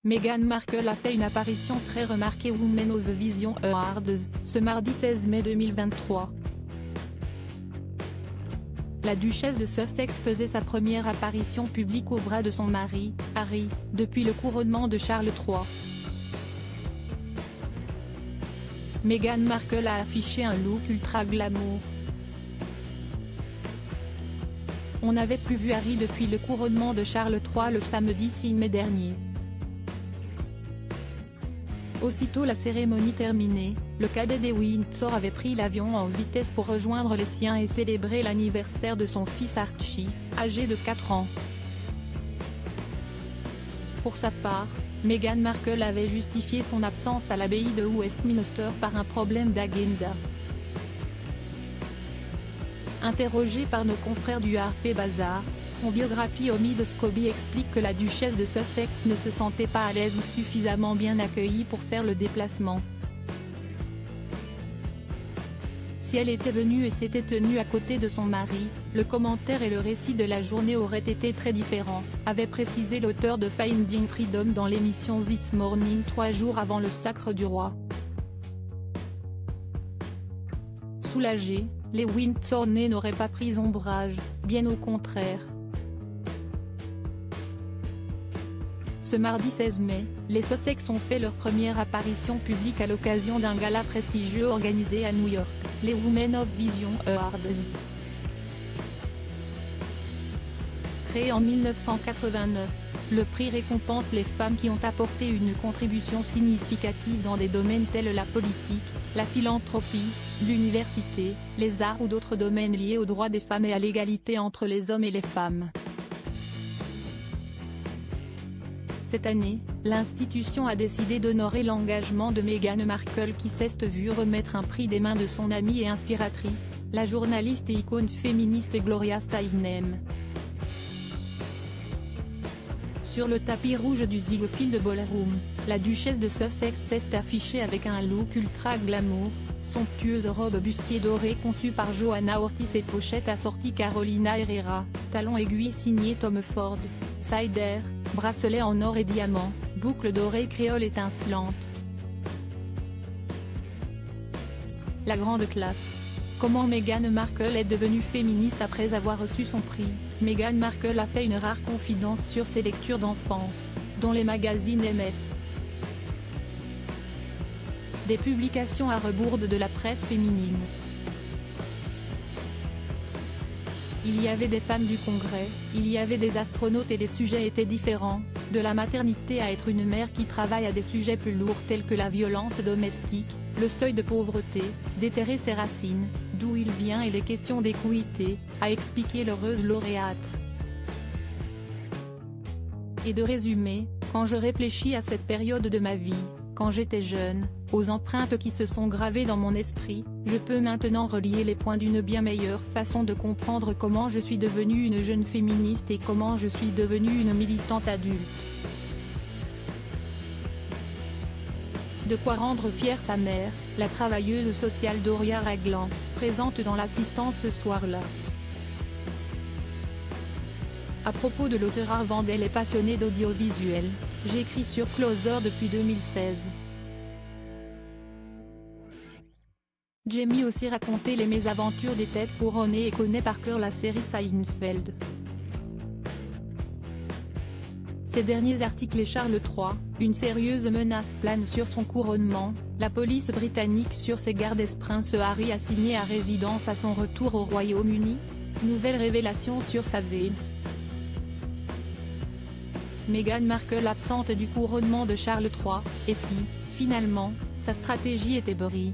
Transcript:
Meghan Markle a fait une apparition très remarquée au Women of Vision Awards, ce mardi 16 mai 2023. La duchesse de Sussex faisait sa première apparition publique au bras de son mari, Harry, depuis le couronnement de Charles III. Meghan Markle a affiché un look ultra glamour. On n'avait plus vu Harry depuis le couronnement de Charles III le samedi 6 mai dernier. Aussitôt la cérémonie terminée, le cadet des Windsor avait pris l'avion en vitesse pour rejoindre les siens et célébrer l'anniversaire de son fils Archie, âgé de 4 ans. Pour sa part, Meghan Markle avait justifié son absence à l'abbaye de Westminster par un problème d'agenda. Interrogé par nos confrères du Harper's Bazaar, son biographie Omid Scobie explique que la duchesse de Sussex ne se sentait pas à l'aise ou suffisamment bien accueillie pour faire le déplacement. Si elle était venue et s'était tenue à côté de son mari, le commentaire et le récit de la journée auraient été très différents, avait précisé l'auteur de Finding Freedom dans l'émission This Morning 3 jours avant le sacre du roi. Soulagés, les Windsornais n'auraient pas pris ombrage, bien au contraire. Ce mardi 16 mai, les Sussex ont fait leur première apparition publique à l'occasion d'un gala prestigieux organisé à New York, les Women of Vision Awards. Créé en 1989, le prix récompense les femmes qui ont apporté une contribution significative dans des domaines tels la politique, la philanthropie, l'université, les arts ou d'autres domaines liés aux droits des femmes et à l'égalité entre les hommes et les femmes. Cette année, l'institution a décidé d'honorer l'engagement de Meghan Markle qui s'est vue remettre un prix des mains de son amie et inspiratrice, la journaliste et icône féministe Gloria Steinem. Sur le tapis rouge du Ziegfeld Ballroom, la duchesse de Sussex s'est affichée avec un look ultra glamour, somptueuse robe bustier dorée conçue par Johanna Ortiz et pochette assortie Carolina Herrera, talons aiguilles signés Tom Ford, cider, bracelet en or et diamants, boucle dorée créole étincelante. La grande classe. Comment Meghan Markle est devenue féministe après avoir reçu son prix? Meghan Markle a fait une rare confidence sur ses lectures d'enfance, dont les magazines MS. Des publications à rebours de la presse féminine. Il y avait des femmes du Congrès, il y avait des astronautes et les sujets étaient différents, de la maternité à être une mère qui travaille à des sujets plus lourds tels que la violence domestique, le seuil de pauvreté, déterrer ses racines, d'où il vient et les questions d'équité, a expliqué l'heureuse lauréate. Et de résumer, quand je réfléchis à cette période de ma vie, quand j'étais jeune, aux empreintes qui se sont gravées dans mon esprit, je peux maintenant relier les points d'une bien meilleure façon de comprendre comment je suis devenue une jeune féministe et comment je suis devenue une militante adulte. De quoi rendre fière sa mère, la travailleuse sociale Doria Ragland, présente dans l'assistance ce soir-là. À propos de l'auteur Arvandel et passionné d'audiovisuel, j'écris sur Closer depuis 2016. Jamie aussi raconté les mésaventures des têtes couronnées et connaît par cœur la série Seinfeld. Ces derniers articles et Charles III, une sérieuse menace plane sur son couronnement, la police britannique sur ses gardes Prince Harry assigné à résidence à son retour au Royaume-Uni, nouvelle révélation sur sa veine. Meghan Markle absente du couronnement de Charles III, et si, finalement, sa stratégie était brie.